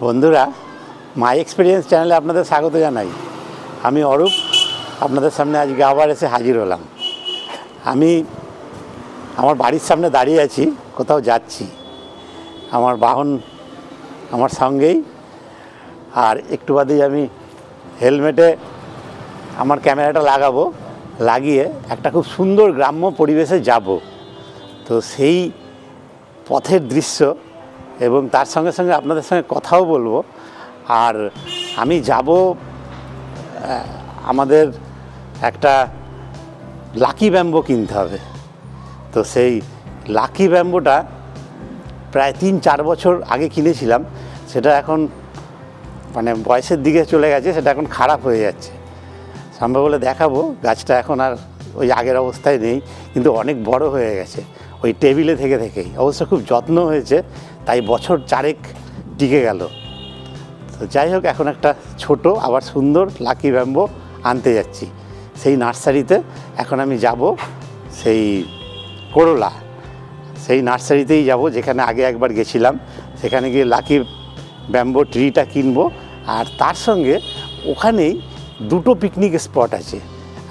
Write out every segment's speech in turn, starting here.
বন্ধুরা, মাই এক্সপিরিয়েন্স চ্যানেলে আপনাদের স্বাগত জানাই। আমি অরূপ আপনাদের সামনে আজকে আবার এসে হাজির হলাম। আমি আমার বাড়ির সামনে দাঁড়িয়ে আছি, কোথাও যাচ্ছি। আমার বাহন আমার সঙ্গেই, আর একটু বাদেই আমি হেলমেটে আমার ক্যামেরাটা লাগাবো, লাগিয়ে একটা খুব সুন্দর গ্রাম্য পরিবেশে যাব। তো সেই পথের দৃশ্য এবং তার সঙ্গে সঙ্গে আপনাদের সঙ্গে কথাও বলবো। আর আমি যাব, আমাদের একটা লাকি ব্যাম্বো কিনতে হবে। তো সেই লাকি ব্যাম্বোটা প্রায় 3-4 বছর আগে কিনেছিলাম। সেটা এখন মানে বয়সের দিকে চলে গেছে, সেটা এখন খারাপ হয়ে যাচ্ছে। সম্ভব হলে দেখাবো। গাছটা এখন আর ওই আগের অবস্থায় নেই, কিন্তু অনেক বড় হয়ে গেছে ওই টেবিলে থেকেই। অবশ্য খুব যত্ন হয়েছে, তাই বছর 4 টিকে গেল। তো যাই হোক, এখন একটা ছোট আবার সুন্দর লাকি ব্যাম্বো আনতে যাচ্ছি। সেই নার্সারিতে এখন আমি যাব, সেই করলা, সেই নার্সারিতেই যাব যেখানে আগে একবার গেছিলাম। সেখানে গিয়ে লাকি ব্যাম্বো ট্রিটা কিনবো। আর তার সঙ্গে ওখানেই 2টো পিকনিক স্পট আছে।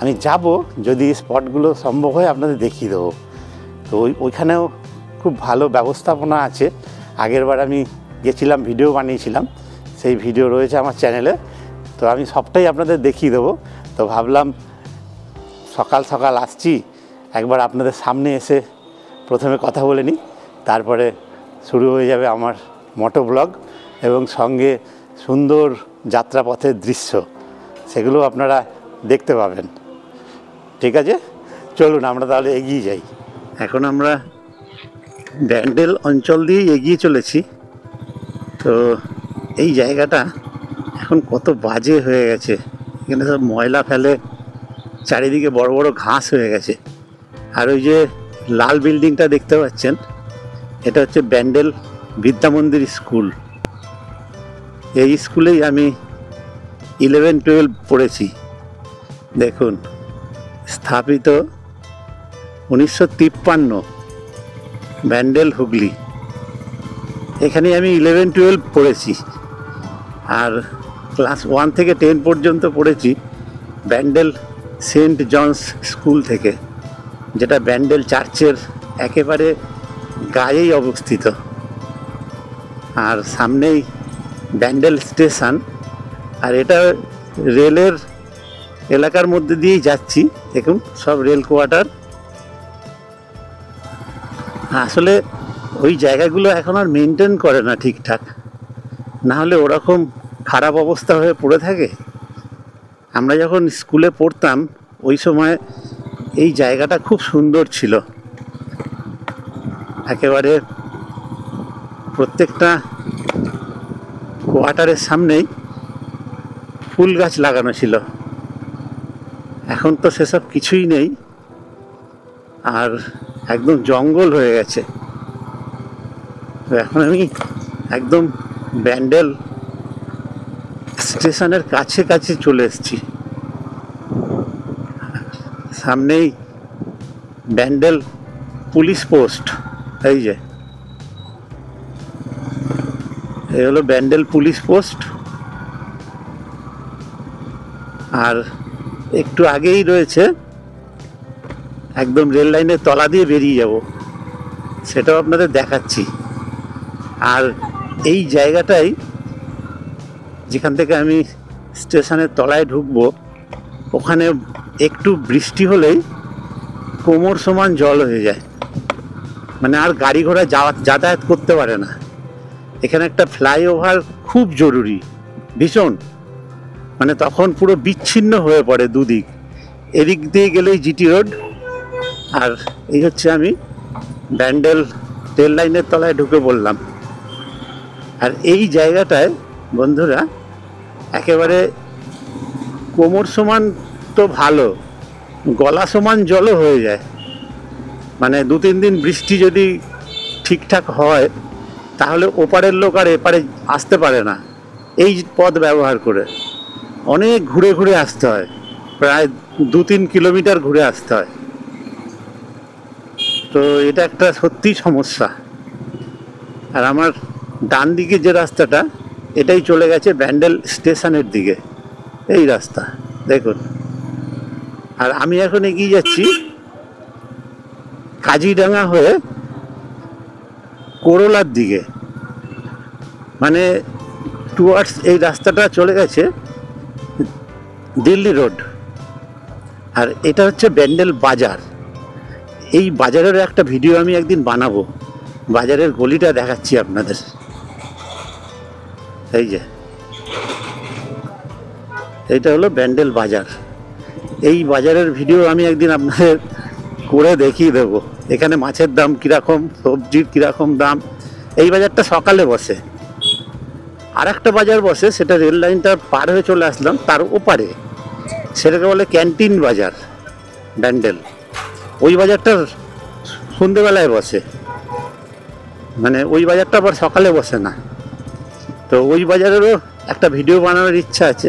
আমি যাব, যদি স্পটগুলো সম্ভব হয় আপনাদের দেখিয়ে দেবো। তো ওইখানেও খুব ভালো ব্যবস্থাপনা আছে। আগেরবার আমি গেছিলাম, ভিডিও বানিয়েছিলাম, সেই ভিডিও রয়েছে আমার চ্যানেলে। তো আমি সবটাই আপনাদের দেখিয়ে দেবো। তো ভাবলাম সকাল সকাল আসছি, একবার আপনাদের সামনে এসে প্রথমে কথা বলে নিই, তারপরে শুরু হয়ে যাবে আমার মোটো ব্লগ এবং সঙ্গে সুন্দর যাত্রাপথের দৃশ্য, সেগুলো আপনারা দেখতে পাবেন। ঠিক আছে, চলুন আমরা তাহলে এগিয়ে যাই। এখন আমরা ব্যান্ডেল অঞ্চল দিয়েই এগিয়ে চলেছি। তো এই জায়গাটা এখন কত বাজে হয়ে গেছে, এখানে সব ময়লা ফেলে, চারিদিকে বড় বড় ঘাস হয়ে গেছে। আর ওই যে লাল বিল্ডিংটা দেখতে পাচ্ছেন, এটা হচ্ছে ব্যান্ডেল বিদ্যা মন্দির স্কুল। এই স্কুলেই আমি 11-12 পড়েছি। দেখুন, স্থাপিত 1953, ব্যান্ডেল, হুগলি। এখানেই আমি 11-12 পড়েছি। আর ক্লাস 1 থেকে 10 পর্যন্ত পড়েছি ব্যান্ডেল সেন্ট জনস স্কুল থেকে, যেটা ব্যান্ডেল চার্চের একেবারে গায়েই অবস্থিত। আর সামনেই ব্যান্ডেল স্টেশন। আর এটা রেলের এলাকার মধ্যে দিয়েই যাচ্ছি। দেখুন, সব রেল কোয়ার্টার। আসলে ওই জায়গাগুলো এখন আর মেনটেন করে না ঠিকঠাক, না হলে ওরকম খারাপ অবস্থা হয়ে পড়ে থাকে। আমরা যখন স্কুলে পড়তাম ওই সময় এই জায়গাটা খুব সুন্দর ছিল। একেবারে প্রত্যেকটা কোয়ার্টারের সামনেই ফুল গাছ লাগানো ছিল। এখন তো সেসব কিছুই নেই, আর একদম জঙ্গল হয়ে গেছে। তো এখন আমি একদম ব্যান্ডেল স্টেশনের কাছে চলে এসেছি। সামনেই ব্যান্ডেল পুলিশ পোস্ট। এই যে, এই হলো ব্যান্ডেল পুলিশ পোস্ট। আর একটু আগেই রয়েছে, একদম রেল লাইনের তলা দিয়ে বেরিয়ে যাব, সেটাও আপনাদের দেখাচ্ছি। আর এই জায়গাটাই, যেখান থেকে আমি স্টেশনের তলায় ঢুকবো, ওখানে একটু বৃষ্টি হলেই কোমর সমান জল হয়ে যায়। মানে আর গাড়ি ঘোড়া যাতায়াত করতে পারে না। এখানে একটা ফ্লাইওভার খুব জরুরি, ভীষণ। মানে তখন পুরো বিচ্ছিন্ন হয়ে পড়ে দুদিক। এদিক দিয়ে গেলেই জিটি রোড, আর এই হচ্ছে আমি ব্যান্ডেল রেল লাইনের তলায় ঢুকে পড়লাম। আর এই জায়গাটায় বন্ধুরা একেবারে কোমর সমান তো ভালো, গলা সমান জলও হয়ে যায়। মানে 2-3 দিন বৃষ্টি যদি ঠিকঠাক হয়, তাহলে ওপারের লোক আর এপারে আসতে পারে না। এই পথ ব্যবহার করে অনেক ঘুরে ঘুরে আসতে হয়, প্রায় 2-3 কিলোমিটার ঘুরে আসতে হয়। তো এটা একটা সত্যি সমস্যা। আর আমার ডান দিকে যে রাস্তাটা, এটাই চলে গেছে ব্যান্ডেল স্টেশনের দিকে, এই রাস্তা দেখুন। আর আমি এখন এগিয়ে যাচ্ছি কাজিডাঙ্গা হয়ে করলার দিকে, মানে টুয়ার্ডস এই রাস্তাটা চলে গেছে দিল্লি রোড। আর এটা হচ্ছে ব্যান্ডেল বাজার। এই বাজারের একটা ভিডিও আমি একদিন বানাবো, বাজারের গলিটা দেখাচ্ছি আপনাদের। এই যে এইটা হলো ব্যান্ডেল বাজার। এই বাজারের ভিডিও আমি একদিন আপনাদের করে দেখিয়ে দেবো। এখানে মাছের দাম কীরকম, সবজির কীরকম দাম। এই বাজারটা সকালে বসে। আর একটা বাজার বসে, সেটা রেল লাইনটা পার হয়ে চলে আসলাম তার ওপারে, সেটাকে বলে ক্যান্টিন বাজার ব্যান্ডেল। ওই বাজারটা সন্ধ্যেবেলায় বসে, মানে ওই বাজারটা আবার সকালে বসে না। তো ওই বাজারেরও একটা ভিডিও বানানোর ইচ্ছা আছে।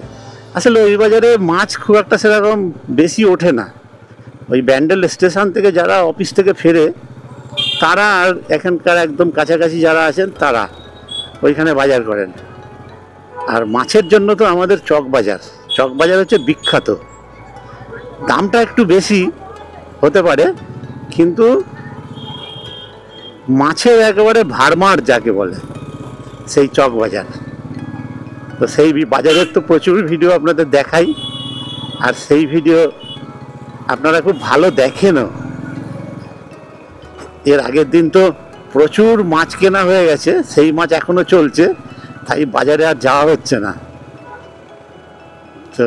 আসলে ওই বাজারে মাছ খুব একটা সেরকম বেশি ওঠে না। ওই ব্যান্ডেল স্টেশন থেকে যারা অফিস থেকে ফেরে তারা, আর এখানকার একদম কাছাকাছি যারা আছেন তারা ওইখানে বাজার করেন। আর মাছের জন্য তো আমাদের চক বাজার হচ্ছে বিখ্যাত। দামটা একটু বেশি হতে পারে, কিন্তু মাছের একেবারে ভারমার যাকে বলে, সেই চক বাজার। তো সেই বাজারের তো প্রচুর ভিডিও আপনাদের দেখাই, আর সেই ভিডিও আপনারা খুব ভালো দেখেনও। এর আগের দিন তো প্রচুর মাছ কেনা হয়ে গেছে, সেই মাছ এখনো চলছে, তাই বাজারে আর যাওয়া হচ্ছে না। তো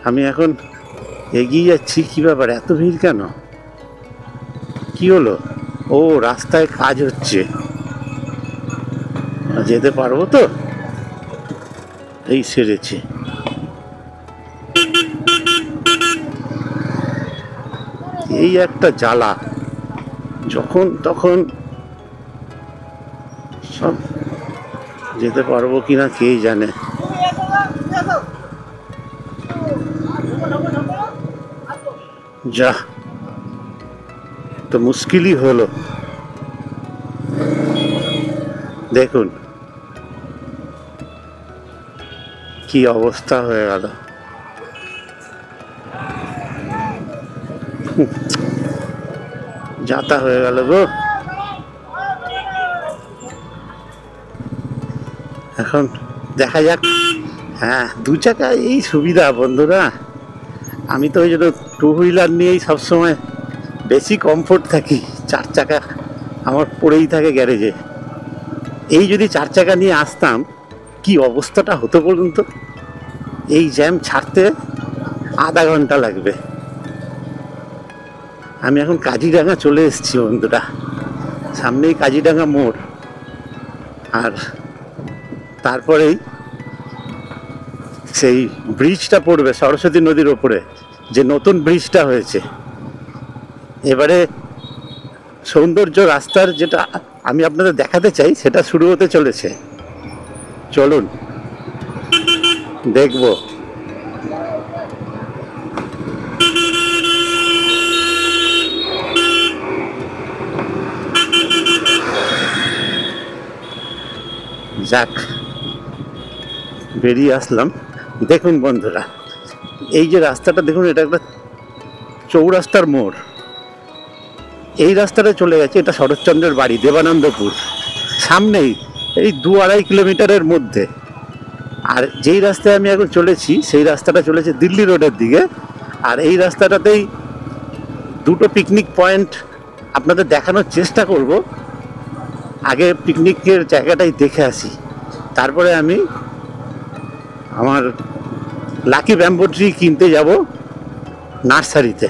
আমি এখন এগিয়ে যাচ্ছি। কি ব্যাপার, এত ভিড় কেন, কি হলো? ও, রাস্তায় কাজ হচ্ছে, যেতে পারবো তো? এই সেরেছে। এই একটা জ্বালা, যখন তখন সব যেতে পারবো কিনা কে জানে। যা, তো মুশকিলই হলো। দেখুন কি অবস্থা হয়ে গেল। যাতা হয়ে গেল গো। এখন দেখা যাক। হ্যাঁ, দু চাকা এই সুবিধা বন্ধুরা। আমি তো ওই জন্য টু হুইলার নিয়েই সবসময় বেশি কমফোর্ট থাকি। চার চাকা আমার পড়েই থাকে গ্যারেজে। এই যদি চার চাকা নিয়ে আসতাম, কি অবস্থাটা হতো বলুন তো। এই জ্যাম ছাড়তে আধা ঘন্টা লাগবে। আমি এখন কাজিডাঙ্গা চলে এসেছি বন্ধুরা, সামনেই কাজিডাঙ্গা মোড়। আর তারপরেই সেই ব্রিজটা পড়বে সরস্বতী নদীর ওপরে, যে নতুন ব্রিজটা হয়েছে। এবারে সৌন্দর্য রাস্তার যেটা আমি আপনাদের দেখাতে চাই, সেটা শুরু হতে চলেছে। চলুন দেখব। যাক, বেরিয়ে আসলাম। দেখুন বন্ধুরা, এই যে রাস্তাটা দেখুন, এটা একটা চৌরাস্তার মোড়। এই রাস্তাটা চলে গেছে, এটা শরৎচন্দ্রের বাড়ি দেবানন্দপুর, সামনেই, এই 2-2.5 কিলোমিটারের মধ্যে। আর যেই রাস্তায় আমি এখন চলেছি, সেই রাস্তাটা চলেছে দিল্লি রোডের দিকে। আর এই রাস্তাটাতেই দুটো পিকনিক পয়েন্ট আপনাদের দেখানোর চেষ্টা করব। আগে পিকনিকের জায়গাটাই দেখে আসি, তারপরে আমি আমার লাকি ব্যাম্বো ট্রি কিনতে যাব নার্সারিতে।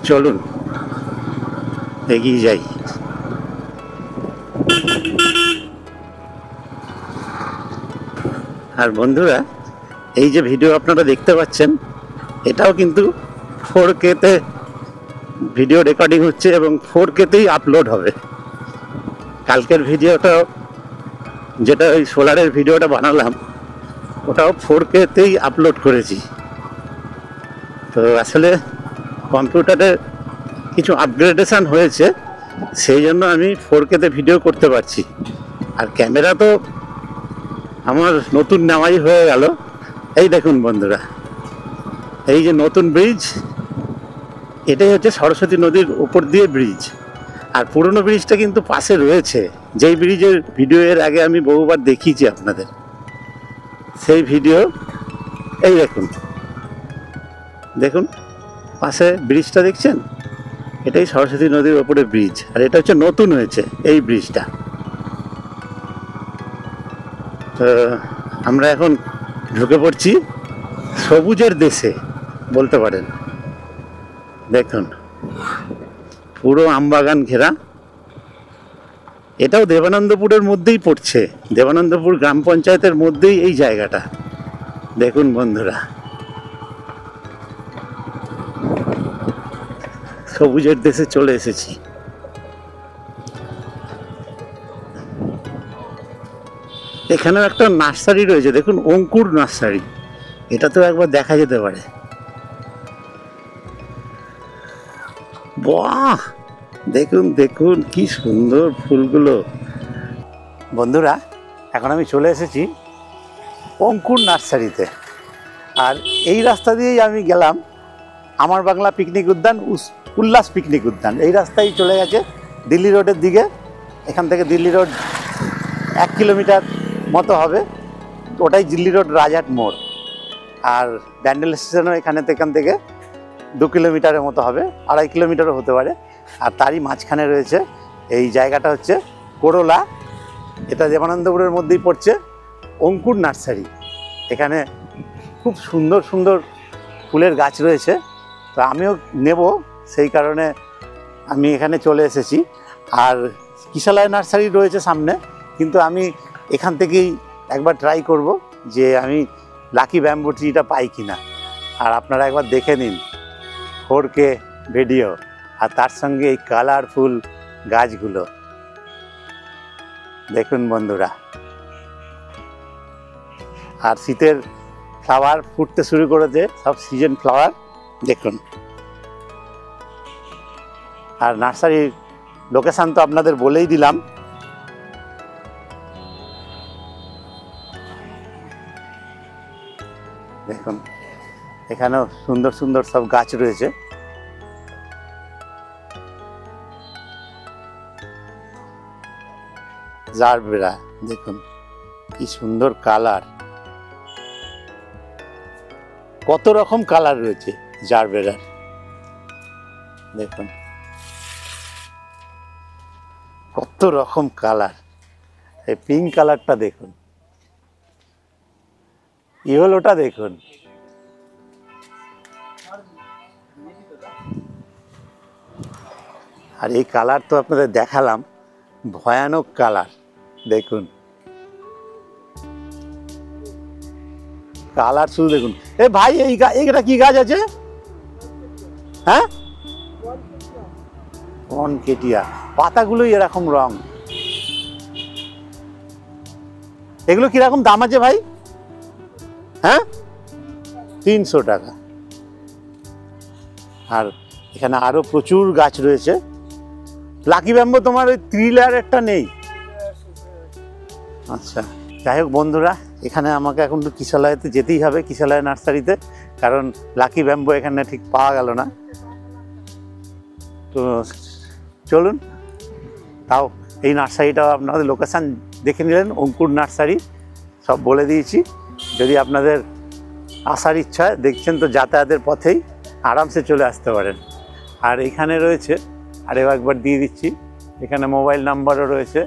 চলুন এগিয়ে যাই। আর বন্ধুরা, এই যে ভিডিও আপনারা দেখতে পাচ্ছেন, এটাও কিন্তু 4K-তে ভিডিও রেকর্ডিং হচ্ছে এবং 4K-তেই আপলোড হবে। কালকের ভিডিওটা, যেটা ওই সোলারের ভিডিওটা বানালাম, ওটাও 4K-তেই আপলোড করেছি। তো আসলে কম্পিউটারে কিছু আপগ্রেডেশন হয়েছে, সেই জন্য আমি 4K-তে ভিডিও করতে পারছি। আর ক্যামেরা তো আমার নতুন নেওয়াই হয়ে গেল। এই দেখুন বন্ধুরা, এই যে নতুন ব্রিজ, এটাই হচ্ছে সরস্বতী নদীর উপর দিয়ে ব্রিজ। আর পুরনো ব্রিজটা কিন্তু পাশে রয়েছে, যেই ব্রিজের ভিডিও এর আগে আমি বহুবার দেখিয়েছি আপনাদের, সেই ভিডিও। এই দেখুন, দেখুন পাশে ব্রিজটা দেখছেন, এটাই সরস্বতী নদীর ওপরে ব্রিজ। আর এটা হচ্ছে নতুন হয়েছে এই ব্রিজটা। তো আমরা এখন ঢুকে পড়ছি সবুজের দেশে বলতে পারেন। দেখুন পুরো আমবাগান ঘেরা। এটাও দেবানন্দপুরের মধ্যেই পড়ছে, দেবানন্দপুর গ্রাম পঞ্চায়েতের মধ্যেই এই জায়গাটা। দেখুন বন্ধুরা, সবুজের দেশে চলে এসেছি। এখানেও একটা নার্সারি রয়েছে, দেখুন অঙ্কুর নার্সারি। এটা তো একবার দেখা যেতে পারে। বাহ, দেখুন দেখুন কি সুন্দর ফুলগুলো। বন্ধুরা, এখন আমি চলে এসেছি অঙ্কুর নার্সারিতে। আর এই রাস্তা দিয়েই আমি গেলাম আমার বাংলা পিকনিক উদ্যান, উল্লাস পিকনিক উদ্যান। এই রাস্তায় চলে গেছে দিল্লি রোডের দিকে। এখান থেকে দিল্লি রোড 1 কিলোমিটার মতো হবে, ওটাই দিল্লি রোড রাজহাট মোড়। আর ব্যান্ডেল স্টেশনও এখান থেকে 2 কিলোমিটারের মতো হবে, 2.5 কিলোমিটারও হতে পারে। আর তারই মাঝখানে রয়েছে এই জায়গাটা হচ্ছে করোলা। এটা দেবানন্দপুরের মধ্যেই পড়ছে, অঙ্কুর নার্সারি। এখানে খুব সুন্দর সুন্দর ফুলের গাছ রয়েছে, তো আমিও নেব, সেই কারণে আমি এখানে চলে এসেছি। আর কিশালয় নার্সারি রয়েছে সামনে, কিন্তু আমি এখান থেকেই একবার ট্রাই করব যে আমি লাকি ব্যাম্বু ট্রিটা পাই কিনা। আর আপনারা একবার দেখে নিন 4K ভিডিও, আর তার সঙ্গে এই কালারফুল গাছগুলো দেখুন বন্ধুরা। আর শীতের ফ্লাওয়ার ফুটতে শুরু করেছে, সব সিজন ফ্লাওয়ার দেখুন। আর নার্সারির লোকেশান তো আপনাদের বলেই দিলাম। দেখুন এখানেও সুন্দর সুন্দর সব গাছ রয়েছে। জারবেরা দেখুন কি সুন্দর কালার, কত রকম কালার রয়েছে জারবেরার। দেখুন কত রকম কালার। এই পিঙ্ক কালারটা দেখুন, ইয়েলোটা দেখুন। আর এই কালার তো আপনাদের দেখালাম, ভয়ানক কালার। দেখুন কালার শুধু দেখুন। এ ভাই, এইটা কি গাছ আছে? হ্যাঁ, কনকেটিয়া। পাতাগুলোই এরকম রং। এগুলো কিরকম দাম আছে ভাই? হ্যাঁ, 300 টাকা। আর এখানে আরো প্রচুর গাছ রয়েছে। লাকি ব্যাম্বো তোমার ওই 3 লেয়ারেরটা নেই? আচ্ছা, যাই হোক বন্ধুরা, এখানে আমাকে এখন তো কিশালয়তে যেতেই হবে, কিশালয় নার্সারিতে, কারণ লাকি ব্যাম্বো এখানে ঠিক পাওয়া গেল না। তো চলুন, তাও এই নার্সারিটাও আপনাদের লোকেশান দেখে নিলেন, অঙ্কুর নার্সারি সব বলে দিয়েছি। যদি আপনাদের আসার ইচ্ছা হয়, দেখছেন তো যাতায়াতের পথেই আরামসে চলে আসতে পারেন। আর এখানে রয়েছে, আরও একবার দিয়ে দিচ্ছি, এখানে মোবাইল নাম্বারও রয়েছে,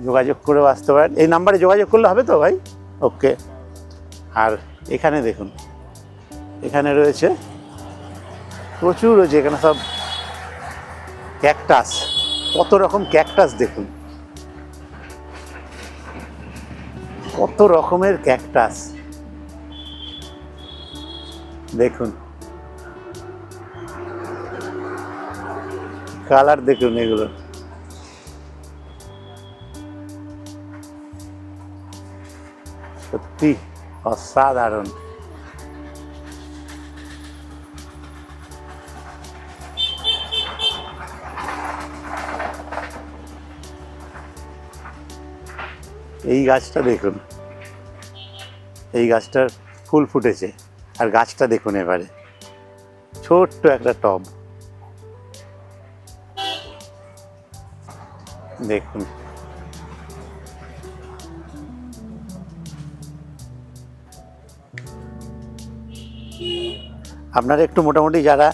যোগাযোগ করেও আসতে পারেন। এই নাম্বারে যোগাযোগ করলে হবে তো ভাই? ওকে। আর এখানে দেখুন, এখানে রয়েছে প্রচুর রয়েছে, এখানে সব ক্যাকটাস, কত রকম ক্যাকটাস দেখুন, কত রকমের ক্যাকটাস দেখুন, কালার দেখুন এগুলো। সত্যি অসাধারণ। এই গাছটা দেখুন, এই গাছটার ফুল ফুটেছে। আর গাছটা দেখুন এবারে, ছোট্ট একটা টব দেখুন। আপনারা একটু মোটামুটি যারা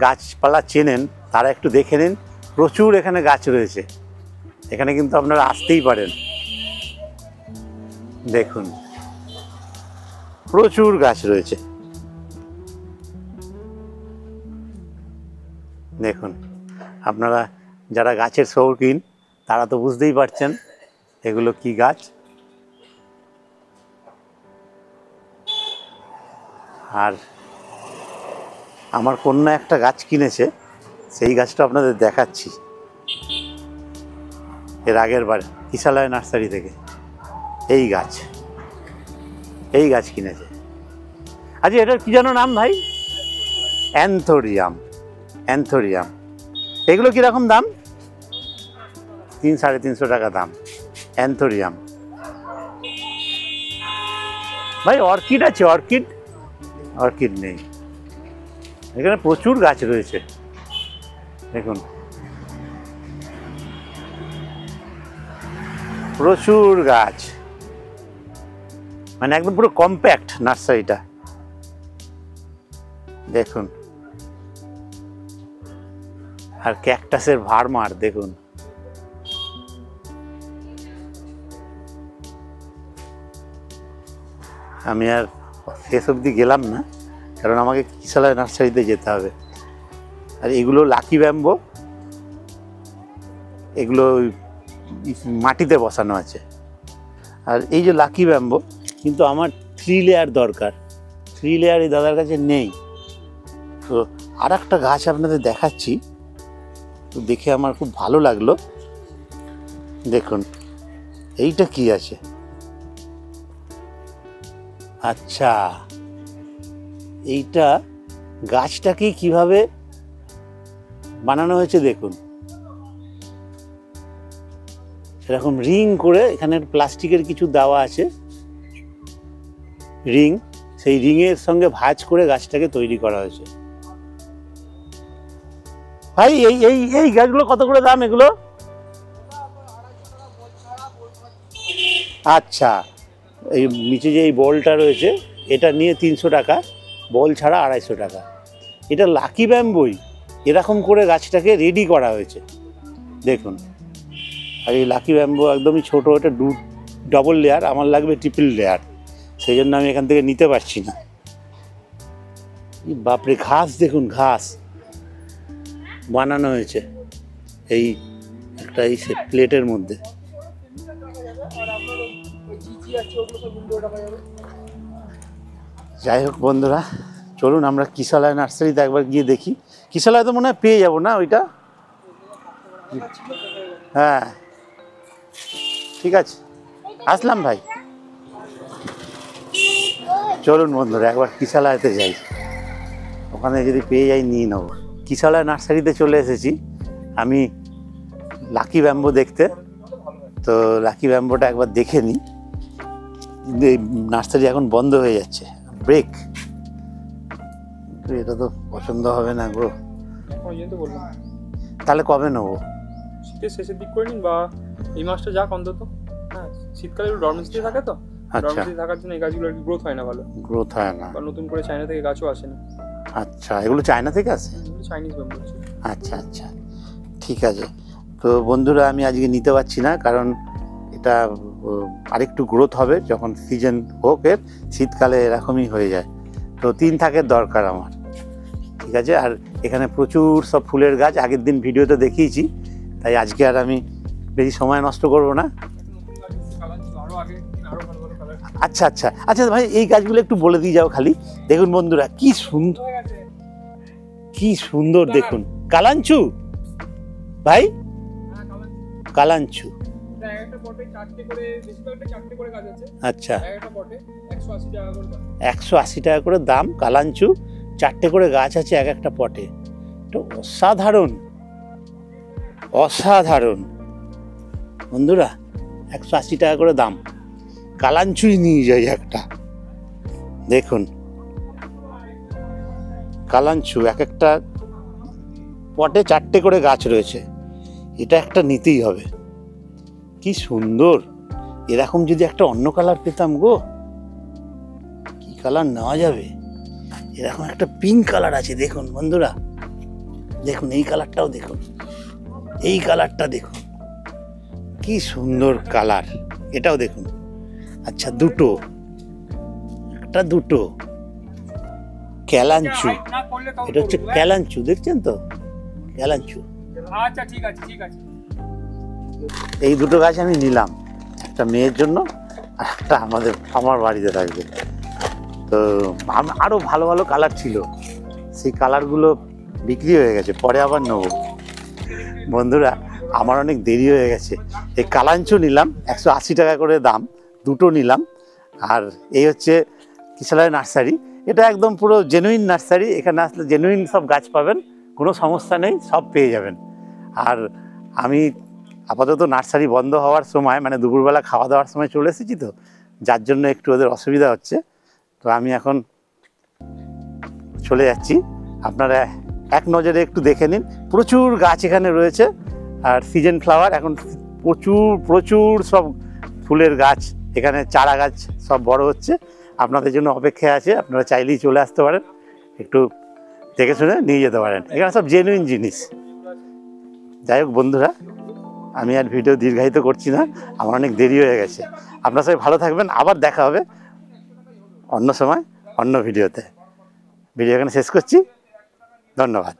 গাছপালা চেনেন তারা একটু দেখে নিন, প্রচুর এখানে গাছ রয়েছে। এখানে কিন্তু আপনারা আসতেই পারেন। দেখুন প্রচুর গাছ রয়েছে। দেখুন আপনারা যারা গাছের শৌখিন তারা তো বুঝতেই পারছেন এগুলো কি গাছ। আর আমার কন্যা একটা গাছ কিনেছে, সেই গাছটা আপনাদের দেখাচ্ছি। এর আগের বার কিশালয় নার্সারি থেকে এই গাছ কিনেছে। আচ্ছা এটার কি যেন নাম ভাই? অ্যান্থোরিয়াম। অ্যান্থোরিয়াম। এগুলো কীরকম দাম? 300-350 টাকা দাম অ্যান্থোরিয়াম। ভাই অর্কিড আছে? অর্কিড? অর্কিড নেই। এখানে প্রচুর গাছ রয়েছে দেখুন, প্রচুর গাছ, মানে একদম পুরো কম্প্যাক্ট নার্সারিটা দেখুন। আর ক্যাকটাসের ভারমার দেখুন। আমি আর শেষ অবধি গেলাম না, কারণ আমাকে কিশালয় নার্সারিতে যেতে হবে। আর এগুলো লাকি ব্যাম্বো, এগুলো মাটিতে বসানো আছে। আর এই যে লাকি ব্যাম্বো, কিন্তু আমার 3 লেয়ার দরকার। 3 লেয়ার এই দাদার কাছে নেই। তো আর একটা গাছ আপনাদের দেখাচ্ছি, তো দেখে আমার খুব ভালো লাগলো। দেখুন এইটা কি আছে? আচ্ছা, এইটা গাছটাকে কিভাবে বানানো হয়েছে দেখুন। এরকম রিং করে, এখানে প্লাস্টিকের কিছু দেওয়া আছে রিং, সেই রিংয়ের সঙ্গে ভাঁজ করে গাছটাকে তৈরি করা হয়েছে। ভাই এই এই এই গাছগুলো কত করে দাম এগুলো? আচ্ছা, এই নিচে যে এই বলটা রয়েছে এটা নিয়ে 300 টাকা, বল ছাড়া 250 টাকা। এটা লাকি ব্যাম্বোই এরকম করে গাছটাকে রেডি করা হয়েছে দেখুন। আর এই লাকি ব্যাম্বো একদমই ছোট, এটা ডবল লেয়ার, আমার লাগবে ট্রিপল লেয়ার, সেই জন্য আমি এখান থেকে নিতে পারছি না। বাপরে, ঘাস দেখুন, ঘাস বানানো হয়েছে এই একটা এই প্লেটের মধ্যে। যাই হোক বন্ধুরা, চলুন আমরা কিশালয় নার্সারিতে একবার গিয়ে দেখি। কিশালয় তো মনে হয় পেয়ে যাবো না ওইটা? হ্যাঁ ঠিক আছে, আসলাম ভাই। চলুন বন্ধুরা একবার কিশালয়তে যাই, ওখানে যদি পেয়ে যাই নিয়ে নেবো। কিশালয় নার্সারিতে চলে এসেছি আমি লাকি ব্যাম্বো দেখতে। তো লাকি ব্যাম্বোটা একবার দেখে নিই। নার্সারি এখন বন্ধ হয়ে যাচ্ছে, ব্রেক। এটা তো পছন্দ হবে না গো। তাহলে কবে নেবো? শীতের শেষের দিক করে নিন, বা এই মাসটা যাক অন্তত। হ্যাঁ, শীতকালে একটু ডরমেন্সি থাকে তো, ডরমেন্সি থাকার জন্য এই গাছগুলো আর কি গ্রোথ হয় না, ভালো গ্রোথ হয় না। বা নতুন করে চায়না থেকে গাছও আসে না। আচ্ছা, এগুলো চায়না থেকে আসে? Chinese bamboo. আচ্ছা আচ্ছা, ঠিক আছে। তো বন্ধুরা আমি আজকে নিতে পারছি না, কারণ এটা আরেকটু গ্রোথ হবে যখন সিজন হোক এর, শীতকালে এরকমই হয়ে যায়। তো 3 থাকের দরকার আমার, ঠিক আছে। আর এখানে প্রচুর সব ফুলের গাছ, আগের দিন ভিডিওতে দেখিয়েছি, তাই আজকে আর আমি বেশি সময় নষ্ট করব না। আচ্ছা আচ্ছা আচ্ছা ভাই, এই গাছগুলো একটু বলে দিয়ে যাও খালি। দেখুন বন্ধুরা কি সুন্দর, কি সুন্দর দেখুন। কালাঞ্চু ভাই, কালাঞ্চু। আচ্ছা, 180 টাকা করে দাম কালাঞ্চু। 4টে করে গাছ আছে এক একটা পটে। তো অসাধারণ, অসাধারণ বন্ধুরা, 180 টাকা করে দাম। কালাঞ্চুই নিয়ে যাই একটা, দেখুন কালাঞ্চু এক একটা পটে 4টে করে গাছ রয়েছে, এটা একটা নিতেই হবে। কি সুন্দর, এরকম যদি একটা অন্য কালার পেতাম গো, কি কালার নেওয়া যাবে? এরকম একটা পিঙ্ক কালার আছে, দেখুন বন্ধুরা, দেখুন এই কালারটাও দেখুন, এই কালারটা দেখুন, কি সুন্দর কালার, এটাও দেখুন। আচ্ছা দুটো, একটা দুটো ক্যালাঞ্চু, এটা হচ্ছে ক্যালাঞ্চু, দেখছেন তো ক্যালাঞ্চু। আচ্ছা ঠিক আছে ঠিক আছে। এই দুটো গাছ আমি নিলাম, একটা মেয়ের জন্য আর একটা আমার বাড়িতে থাকবে। তো আরও ভালো ভালো কালার ছিল, সেই কালারগুলো বিক্রি হয়ে গেছে, পরে আবার নেবো। বন্ধুরা আমার অনেক দেরি হয়ে গেছে, এই কালাঞ্চু নিলাম 180 টাকা করে দাম, দুটো নিলাম। আর এই হচ্ছে কিশলয় নার্সারি, এটা একদম পুরো জেনুইন নার্সারি, এখানে আসলে জেনুইন সব গাছ পাবেন, কোনো সমস্যা নেই, সব পেয়ে যাবেন। আর আমি আপাতত নার্সারি বন্ধ হওয়ার সময়, মানে দুপুরবেলা খাওয়া দাওয়ার সময় চলে এসেছি, তো যার জন্য একটু ওদের অসুবিধা হচ্ছে। তো আমি এখন চলে যাচ্ছি, আপনারা এক নজরে একটু দেখে নিন, প্রচুর গাছ এখানে রয়েছে। আর সিজন ফ্লাওয়ার, এখন প্রচুর প্রচুর সব ফুলের গাছ, এখানে চারা গাছ সব বড় হচ্ছে, আপনাদের জন্য অপেক্ষায় আছে, আপনারা চাইলেই চলে আসতে পারেন, একটু দেখে শুনে নিয়ে যেতে পারেন, এখানে সব জেনুইন জিনিস। যাই হোক বন্ধুরা, আমি আর ভিডিও দীর্ঘায়িত করছি না, আমার অনেক দেরি হয়ে গেছে। আপনারা সবাই ভালো থাকবেন, আবার দেখা হবে অন্য সময় অন্য ভিডিওতে। ভিডিও এখানে শেষ করছি, ধন্যবাদ।